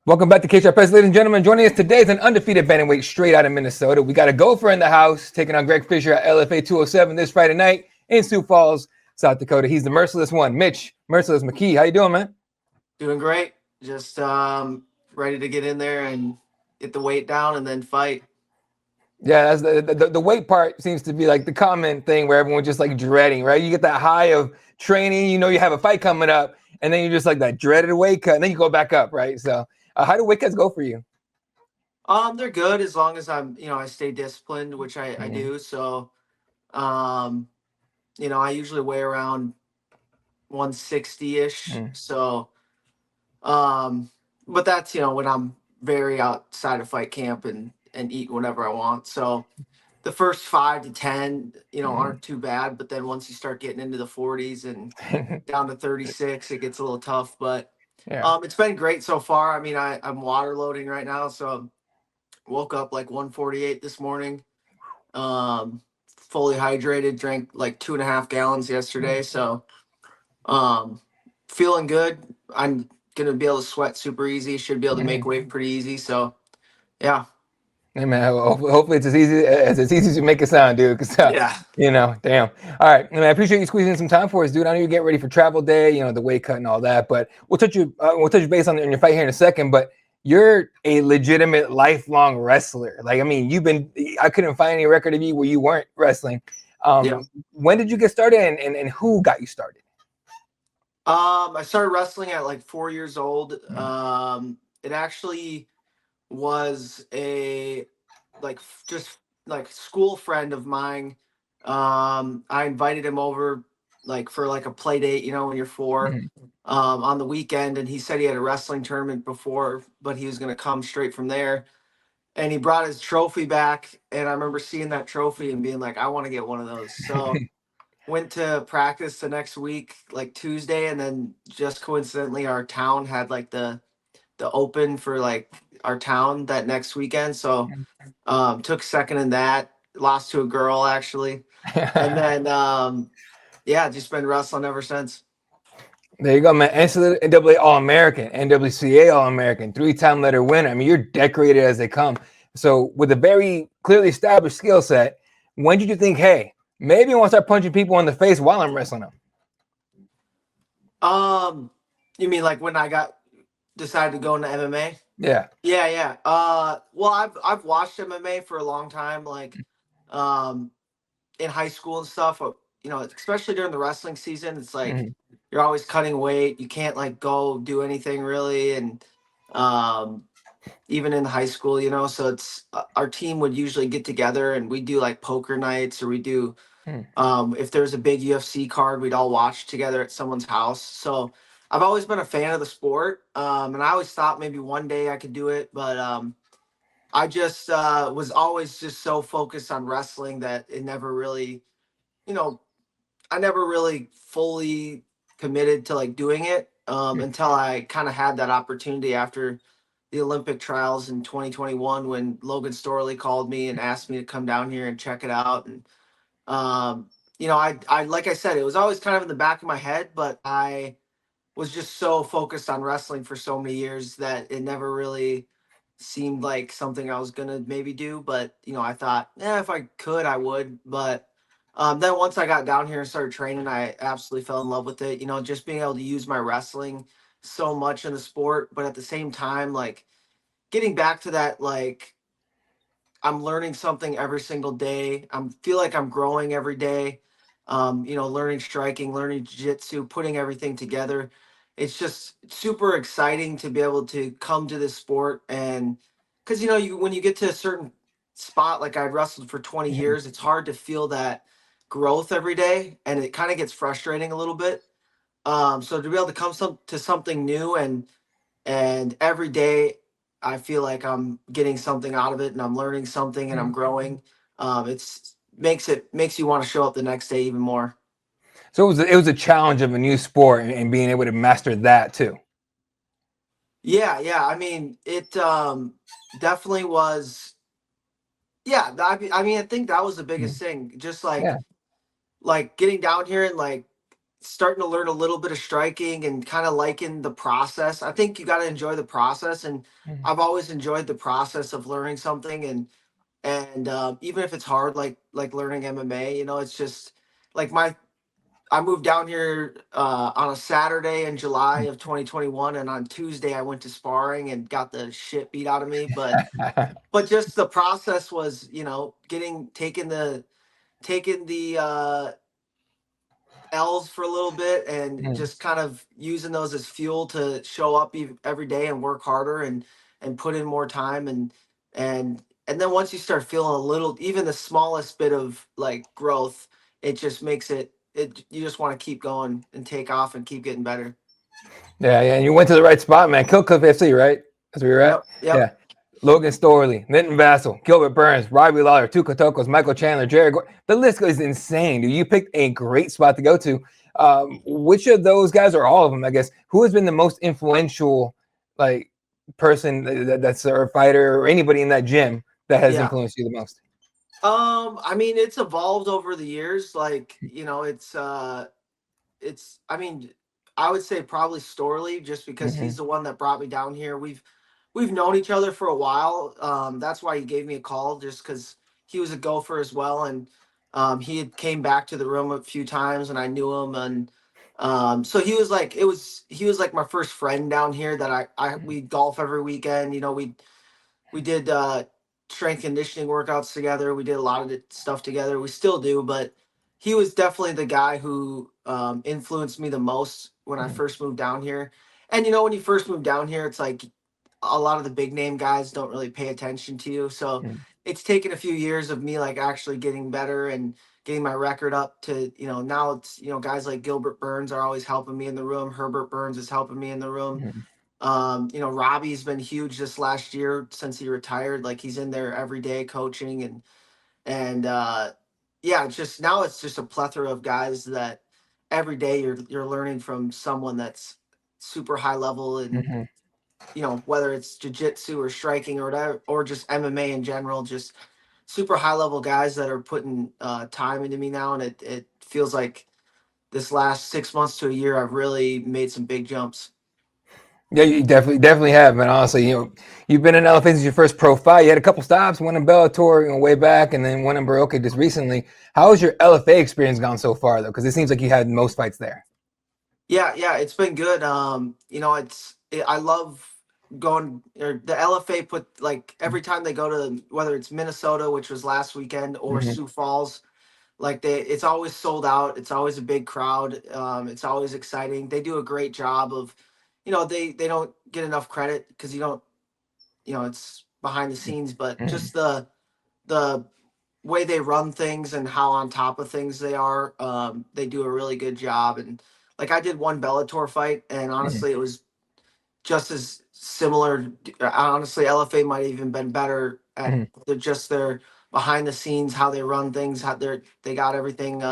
Welcome back to KSHP, ladies and gentlemen. Joining us today is an undefeated bantamweight straight out of Minnesota. We got a gopher in the house taking on Greg Fischer at LFA 207 this Friday night in Sioux Falls, South Dakota. He's the merciless one, Mitch "Merciless" McKee. How you doing, man? Doing great. Just ready to get in there and get the weight down and then fight. Yeah, that's the weight part seems to be like the common thing where everyone's just like dreading, right? You get that high of training, you know you have a fight coming up, and then you're just like that dreaded weight cut, and then you go back up, right? So how do weight cuts go for you? They're good as long as I stay disciplined, which I do. So, um, I usually weigh around 160-ish. Mm. So, but that's, when I'm very outside of fight camp and eat whatever I want. So the first 5 to 10, aren't too bad. But then once you start getting into the 40s and down to 36, it gets a little tough. But Yeah. it's been great so far. I mean, I'm water loading right now, so woke up like 1:48 this morning. Fully hydrated, drank like 2.5 gallons yesterday, so feeling good. I'm gonna be able to sweat super easy. Should be able to make weight pretty easy. So yeah, Hey man, hopefully it's as easy as you make it sound, dude. Cause yeah. damn. All right, man, I appreciate you squeezing in some time for us, dude. I know you're getting ready for travel day, the weight cut and all that. But we'll touch base on your fight here in a second. But you're a legitimate lifelong wrestler. Like, I mean, I couldn't find any record of you where you weren't wrestling. Yeah. When did you get started, and who got you started? I started wrestling at like 4 years old. It actually was a just like school friend of mine. I invited him over like for like a play date, when you're four, Mhm. on the weekend, and he said he had a wrestling tournament before, but he was gonna come straight from there. And he brought his trophy back, and I remember seeing that trophy and being like, I want to get one of those. So went to practice the next week, like Tuesday, and then just coincidentally our town had like the open for like our town that next weekend. So took second in that, lost to a girl actually. And then yeah, just been wrestling ever since. There you go, man. NCAA All-American, NWCA All-American, three-time letter winner. I mean, you're decorated as they come. So with a very clearly established skill set, when did you think, hey, maybe I want to start punching people in the face while I'm wrestling them? You mean like when I got decided to go into MMA? Yeah. Yeah, yeah. Well, I've watched MMA for a long time, like um in high school and stuff. Especially during the wrestling season, it's like Mhm. you're always cutting weight. You can't like go do anything really, and um, even in high school, So it's our team would usually get together and we do like poker nights, or we do Mhm. if there's a big UFC card, we'd all watch together at someone's house. So I've always been a fan of the sport, and I always thought maybe one day I could do it, but I just was always just so focused on wrestling that it never really, you know, I never really fully committed to like doing it until I kind of had that opportunity after the Olympic trials in 2021 when Logan Storley called me and asked me to come down here and check it out. And I like I said, it was always kind of in the back of my head, but I was just so focused on wrestling for so many years that it never really seemed like something I was gonna maybe do. But I thought, yeah, if I could, I would. But then once I got down here and started training, I absolutely fell in love with it. Just being able to use my wrestling so much in the sport, but at the same time, like getting back to that, like I'm learning something every single day. I feel like I'm growing every day. Learning striking, learning jiu-jitsu, putting everything together. It's just super exciting to be able to come to this sport, and because you when you get to a certain spot, like I wrestled for 20 Mhm. years, it's hard to feel that growth every day, and it kind of gets frustrating a little bit. So to be able to to something new, and every day I feel like I'm getting something out of it and I'm learning something and I'm growing. It's makes you want to show up the next day even more. So it was a challenge of a new sport and being able to master that too. Yeah, yeah. I mean, it definitely was. Yeah, I mean, I think that was the Mhm. biggest thing. Just Yeah. like getting down here and like starting to learn a little bit of striking and kind of liking the process. I think you got to enjoy the process, and Mhm. I've always enjoyed the process of learning something. And even if it's hard, like learning MMA, it's just like I moved down here on a Saturday in July of 2021, and on Tuesday I went to sparring and got the shit beat out of me. But just the process was, getting taking the L's for a little bit and Mhm. just kind of using those as fuel to show up every day and work harder and put in more time and then once you start feeling a little, even the smallest bit of like growth, it just makes it you just want to keep going and take off and keep getting better. Yeah, yeah. And you went to the right spot, man. Kill Cliff FC, right? That's where you're at? Yep, yep. Yeah. Logan Storley, Minton Vassell, Gilbert Burns, Robbie Lawler, Tuka Tokos, Michael Chandler, Jared Gordon. The list is insane, dude. You picked a great spot to go to. Which of those guys, or all of them, I guess, who has been the most influential, like, person that's a fighter or anybody in that gym that has Yeah. influenced you the most? I mean, it's evolved over the years. Like, I mean, I would say probably Storley, just because he's Mm-hmm. the one that brought me down here. We've known each other for a while. That's why he gave me a call, just because he was a gopher as well, and he had came back to the room a few times, and I knew him, and so he was like my first friend down here. That we golf every weekend. We did strength conditioning workouts together. We did a lot of stuff together. We still do, but he was definitely the guy who influenced me the most when I first moved down here. And when you first move down here, it's like a lot of the big name guys don't really pay attention to you. So it's taken a few years of me like actually getting better and getting my record up to, now it's, guys like Gilbert Burns are always helping me in the room. Herbert Burns is helping me in the room. Mm-hmm. Robbie's been huge this last year since he retired. Like, he's in there every day coaching and yeah, it's just a plethora of guys that every day you're learning from someone that's super high level, and Mm-hmm. whether it's jiu-jitsu or striking or whatever, or just MMA in general, just super high level guys that are putting time into me now, and it feels like this last 6 months to a year I've really made some big jumps. Yeah, you definitely have, man. Honestly, you've been in LFA since your first pro fight. You had a couple stops, one in Bellator, way back, and then one in Baroka just recently. How has your LFA experience gone so far, though? Because it seems like you had most fights there. Yeah, it's been good. I love going, or the LFA put, like, every time they go to, whether it's Minnesota, which was last weekend, or Mm-hmm. Sioux Falls, like, it's always sold out. It's always a big crowd. It's always exciting. They do a great job of, they don't get enough credit because you don't, it's behind the scenes, but Mm-hmm. just the way they run things and how on top of things they are, they do a really good job. And like, I did one Bellator fight, and honestly, it was just as similar. Honestly, LFA might have even been better at Mm-hmm. just their behind the scenes, how they run things, how they got everything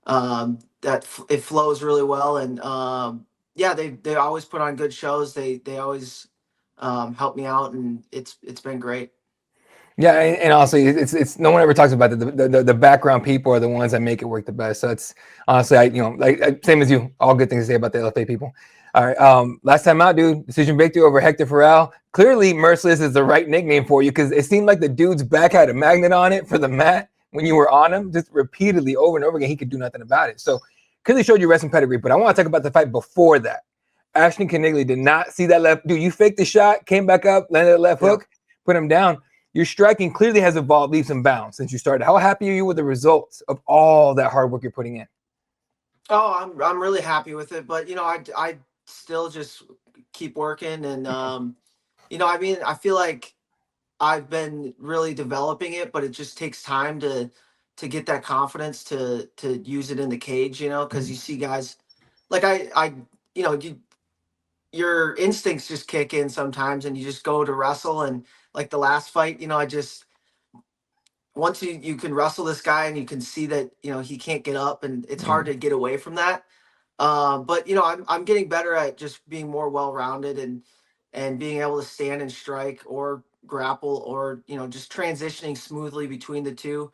it flows really well. And yeah, they always put on good shows. They always help me out, and it's been great. Yeah, and honestly, it's no one ever talks about the background people are the ones that make it work the best. So it's honestly, same as you, all good things to say about the LFA people. All right, last time out, dude, decision victory over Hector Farrell. Clearly, Merciless is the right nickname for you because it seemed like the dude's back had a magnet on it for the mat when you were on him, just repeatedly over and over again. He could do nothing about it. So clearly showed you wrestling pedigree. But I want to talk about the fight before that. Ashton Kanigley did not see that left. Dude, you faked the shot, came back up, landed a left Yeah. hook, put him down. Your striking clearly has evolved leaps and bounds since you started. How happy are you with the results of all that hard work you're putting in? Oh, I'm really happy with it, but I still just keep working, and I mean, I feel like I've been really developing it, but it just takes time to get that confidence to use it in the cage, because you see guys like you know, you, your instincts just kick in sometimes, and you just go to wrestle. And like the last fight, I just, once you can wrestle this guy and you can see that he can't get up, and it's hard to get away from that. But I'm getting better at just being more well rounded, and being able to stand and strike or grapple, or just transitioning smoothly between the two.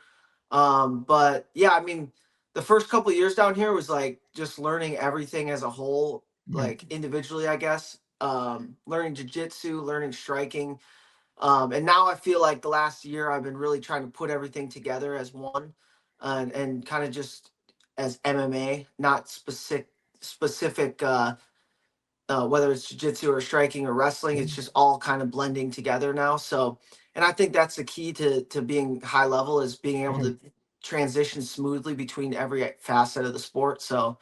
But yeah, I mean, the first couple of years down here was like just learning everything as a whole, Mhm. like individually, I guess. Learning jujitsu, learning striking. And now I feel like the last year I've been really trying to put everything together as one, and kind of just as MMA, not specific whether it's jiu-jitsu or striking or wrestling. It's just all kind of blending together now. So, and I think that's the key to being high level, is being able Mhm. to transition smoothly between every facet of the sport. So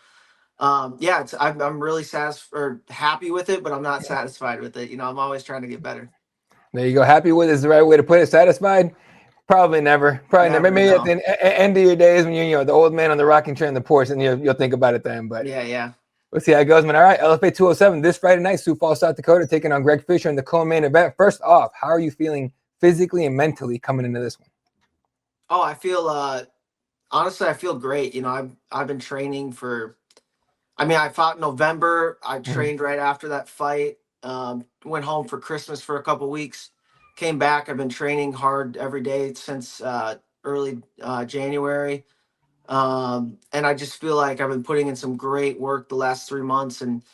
yeah, I'm really satisfied or happy with it, but I'm not satisfied with it. I'm always trying to get better. There you go. Happy with is the right way to put it. Satisfied? Probably never. Probably never. Never, Maybe at no. the end of your days when you're the old man on the rocking chair in the porch, and you'll think about it then. But Yeah, yeah. let's see how it goes, man. All right, LFA 207 this Friday night, Sioux Falls, South Dakota, taking on Greg Fischer in the co-main event. First off, how are you feeling physically and mentally coming into this one? Oh, I feel honestly, I feel great. I've been training for. I mean, I fought in November. I Mhm. trained right after that fight. Went home for Christmas for a couple weeks. Came back. I've been training hard every day since early January. And I just feel like I've been putting in some great work the last 3 months. And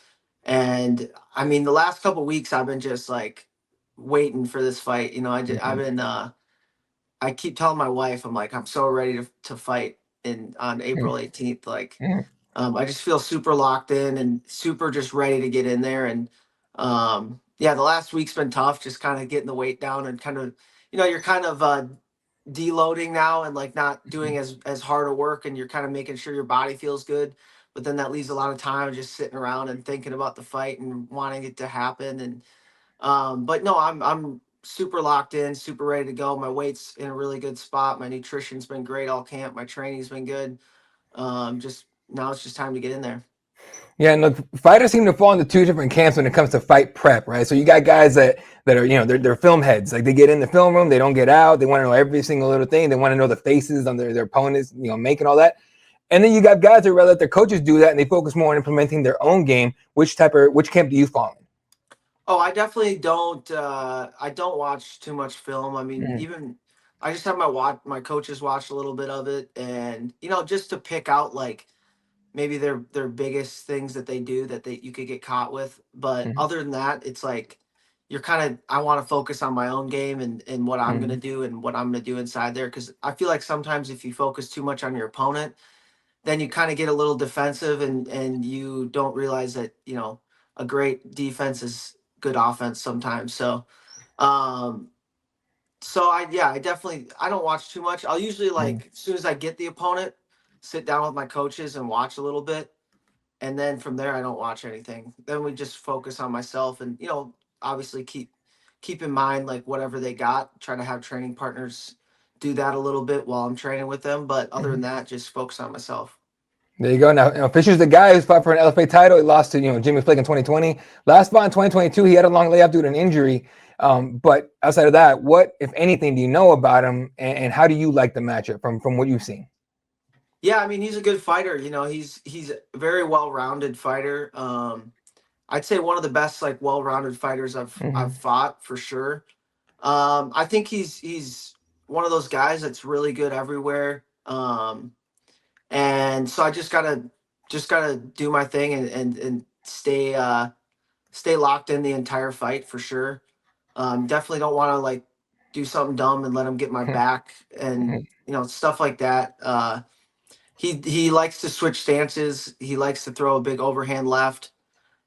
I mean, the last couple weeks I've been just like waiting for this fight. I've Mhm. been. I keep telling my wife, I'm like, I'm so ready to fight in on Mhm. April 18th. Like, Mhm. I just feel super locked in and super just ready to get in there. And yeah, the last week's been tough, just kind of getting the weight down and kind of, you're kind of deloading now and like not doing as hard a work, and you're kind of making sure your body feels good. But then that leaves a lot of time just sitting around and thinking about the fight and wanting it to happen. And but no, I'm super locked in, super ready to go. My weight's in a really good spot. My nutrition's been great all camp. My training's been good. Just now it's just time to get in there. Yeah, and look, fighters seem to fall into two different camps when it comes to fight prep, right? So you got guys that are, they're film heads. Like they get in the film room, they don't get out. They want to know every single little thing. They want to know the faces on their opponents, making all that. And then you got guys that rather let their coaches do that, and they focus more on implementing their own game. Which camp do you fall in? Oh, I definitely don't. I don't watch too much film. I mean, Mm-hmm. even I just have my coaches watch a little bit of it, and just to pick out like maybe their biggest things that they do that you could get caught with. But other than that, it's like you're kind of I want to focus on my own game and what I'm gonna Mm-hmm. do and what I'm gonna do inside there, because I feel like sometimes if you focus too much on your opponent, then you kind of get a little defensive, and you don't realize that a great defense is good offense sometimes. Um so I definitely I don't watch too much. I'll usually, like, as soon as I get the opponent, sit down with my coaches and watch a little bit, and then from there I don't watch anything. Then we just focus on myself, and obviously keep in mind like whatever they got, try to have training partners do that a little bit while I'm training with them, but other Mm-hmm. than that, just focus on myself. There you go. Now, Fisher's the guy who's fought for an LFA title. He lost to Jimmy Flake in 2020. Last fight in 2022, he had a long layoff due to an injury. But outside of that, what, if anything, do you know about him, and how do you like the matchup from what you've seen? Yeah, I mean, he's a good fighter. He's a very well-rounded fighter. I'd say one of the best, like, well-rounded fighters I've Mm-hmm. fought for sure. I think he's one of those guys that's really good everywhere. And so I just gotta do my thing and stay locked in the entire fight for sure. Definitely don't want to like do something dumb and let him get my back and stuff like that. He likes to switch stances. He likes to throw a big overhand left.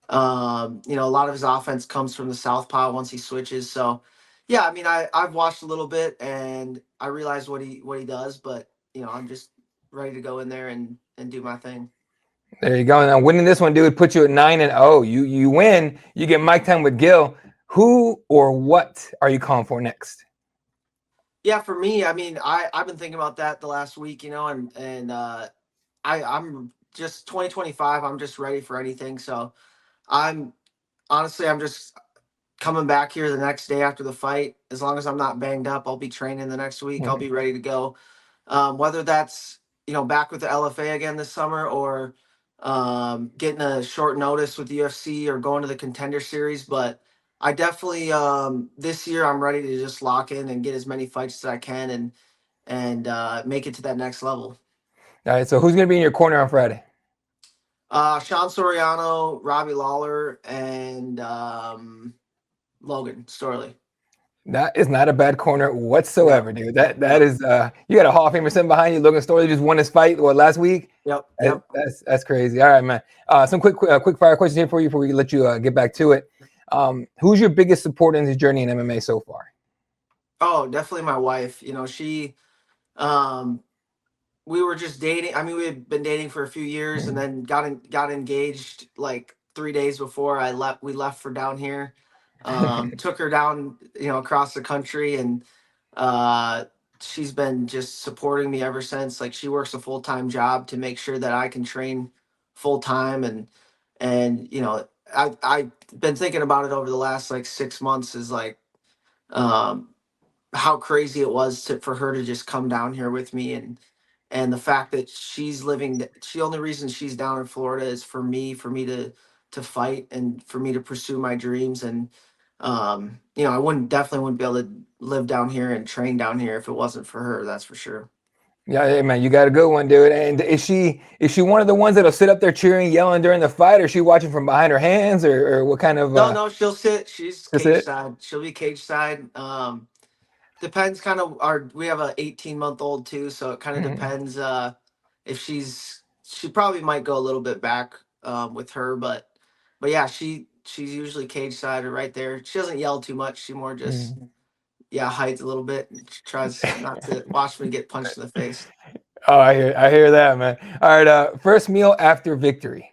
A lot of his offense comes from the southpaw once he switches. So, yeah, I mean, I've watched a little bit and I realize what he does, but I'm just ready to go in there and do my thing. There you go. Now, winning this one, dude, put you at 9-0. You win. You get mic time with Gil. Who or what are you calling for next? Yeah, for me, I mean, I've been thinking about that the last week, and I'm just 2025. I'm just ready for anything. So I'm honestly, I'm just coming back here the next day after the fight. As long as I'm not banged up, I'll be training the next week. I'll be ready to go. Whether that's back with the LFA again this summer, or getting a short notice with the UFC, or going to the Contender Series. But I definitely this year I'm ready to just lock in and get as many fights as I can and make it to that next level. All right. So who's gonna be in your corner on Friday? Sean Soriano, Robbie Lawler, and Logan Storley. That is not a bad corner Yep. whatsoever, dude. That Yep. is you got a Hall of Famer sitting behind you. Logan Storley just won his fight last week. Yep. Yep. That's crazy. All right, man. Some quick fire questions here for you before we let you get back to it. Who's your biggest support in his journey in MMA so far? Oh, definitely my wife. She um we were just dating. I mean, we had been dating for a few years and Mhm. then got engaged like 3 days before I left. We left for down here. Took her down, across the country, and uh, she's been just supporting me ever since. Like she works a full-time job to make sure that I can train full time, and I've been thinking about it over the last like 6 months. Is like um, how crazy it was for her to just come down here with me, and the fact that she's living, the only reason she's down in Florida is for me to fight and for me to pursue my dreams. And I definitely wouldn't be able to live down here and train down here if it wasn't for her, that's for sure. Yeah, hey, man, you got a good one, dude. And is she one of the ones that'll sit up there cheering, yelling during the fight, or is she watching from behind her hands, or what kind of? No, no, she'll sit. She's That's cage it. side. She'll be cage side. Depends kind of we have a 18-month-old too, so it kind of Mhm. depends if she probably might go a little bit back with her, but yeah, she's usually cage side or right there. She doesn't yell too much. She more just, Mhm. yeah, hides a little bit and she tries not to watch me get punched in the face. Oh, I hear that, man. All right, first meal after victory.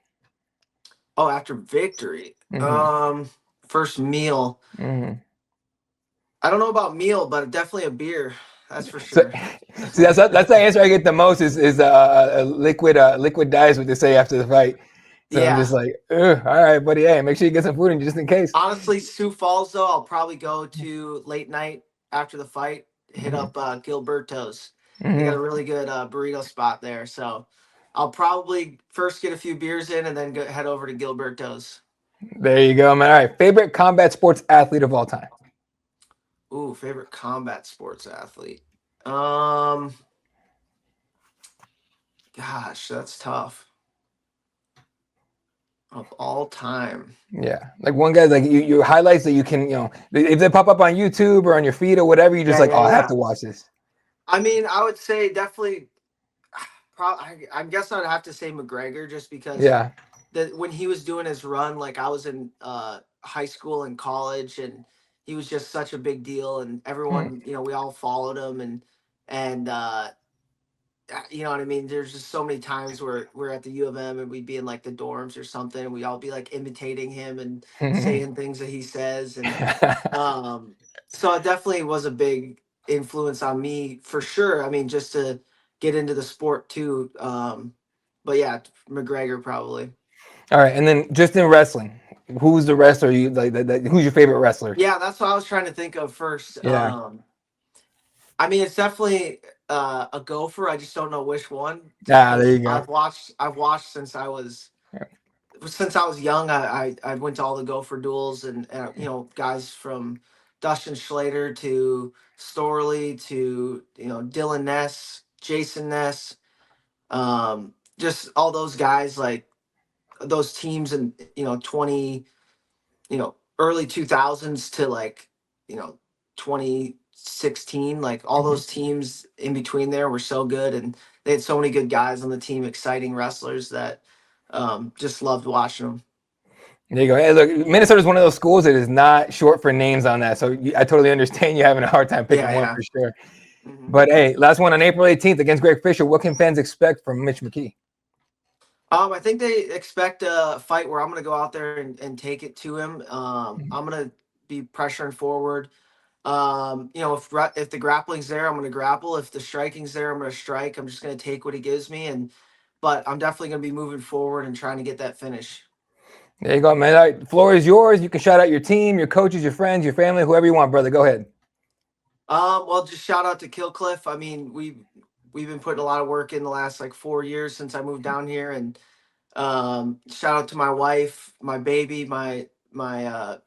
Oh, after victory. Hmm. First meal. Hmm. I don't know about meal, but definitely a beer. That's for So, sure. see, that's the answer I get the most is a liquid dice what they say after the fight. So I'm Yeah. just like, ugh, all right, buddy. Hey, make sure you get some food in just in case. Honestly, Sioux Falls though, I'll probably go to late night after the fight, hit Hmm. up Gilberto's. They got a Hmm. really good burrito spot there, so I'll probably first get a few beers in and then head over to Gilberto's. There you go, man. All right, favorite combat sports athlete of all time. Ooh, favorite combat sports athlete. Um, Gosh, that's tough. Of all time. Yeah, like one guy, like your highlights that you can, if they pop up on YouTube or on your feed or whatever, you just Yeah, like, yeah, oh, I have yeah. to watch this. I mean, I would say definitely. I'm guessing I'd have to say McGregor just because Yeah. that when he was doing his run, like I was in high school and college, and he was just such a big deal, and Hmm. everyone, we all followed him, and you know what I mean. There's just so many times where we're at the U of M and we'd be in like the dorms or something, and we all be like imitating him and saying things that he says, and um, so it definitely was a big influence on me for sure. I mean, just to get into the sport too. But yeah, McGregor probably. All right, and then just in wrestling, who's the wrestler you like? Who's your favorite wrestler? Yeah, that's what I was trying to think of first. Yeah. I mean, it's definitely a gopher. I just don't know which one, just Ah, there because you go. I've watched since I was young. I went to all the gopher duels, and guys from Dustin Schlater to Storley to Dylan Ness, Jason Ness, just all those guys, like those teams in 20, early 2000s to like, 2016, like all Mhm. those teams in between there were so good, and they had so many good guys on the team, exciting wrestlers that just loved watching them. There you go. Hey, look, Minnesota is one of those schools that is not short for names on that, so I totally understand you having a hard time Yeah, picking one yeah. for sure. hmm But hey, last one on April 18th against Greg Fischer. What can fans expect from Mitch McKee? I think they expect a fight where I'm going to go out there and take it to him. I'm going to be pressuring forward. If the grappling's there, I'm going to grapple. If the striking's there, I'm going to strike. I'm just going to take what he gives me, but I'm definitely going to be moving forward and trying to get that finish. There you go, man. All right, the floor is yours. You can shout out your team, your coaches, your friends, your family, whoever you want, brother. Go ahead. Well, just shout out to Killcliff. I mean, we've been putting a lot of work in the last like 4 years since I moved down here, and shout out to my wife, my baby, my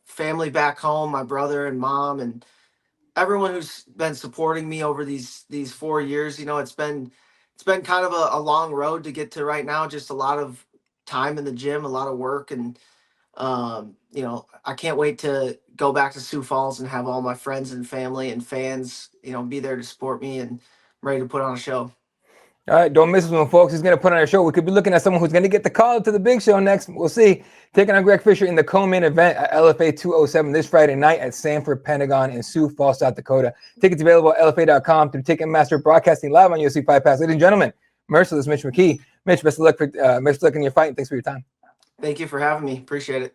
family back home, my brother and mom, and everyone who's been supporting me over these 4 years. It's been it's been kind of a long road to get to right now. Just a lot of time in the gym, a lot of work, and you know, I can't wait to go back to Sioux Falls and have all my friends and family and fans, you know, be there to support me, and I'm ready to put on a show. All right, don't miss this one, folks. He's going to put on a show. We could be looking at someone who's going to get the call to the big show next. We'll see. Taking on Greg Fischer in the co-main event at LFA 207 this Friday night at Sanford Pentagon in Sioux Falls, South Dakota. Tickets available at LFA.com through Ticketmaster, broadcasting live on UFC Fight Pass. Ladies and gentlemen, merciless Mitch McKee. Mitch, best of luck in your fight, and thanks for your time. Thank you for having me. Appreciate it.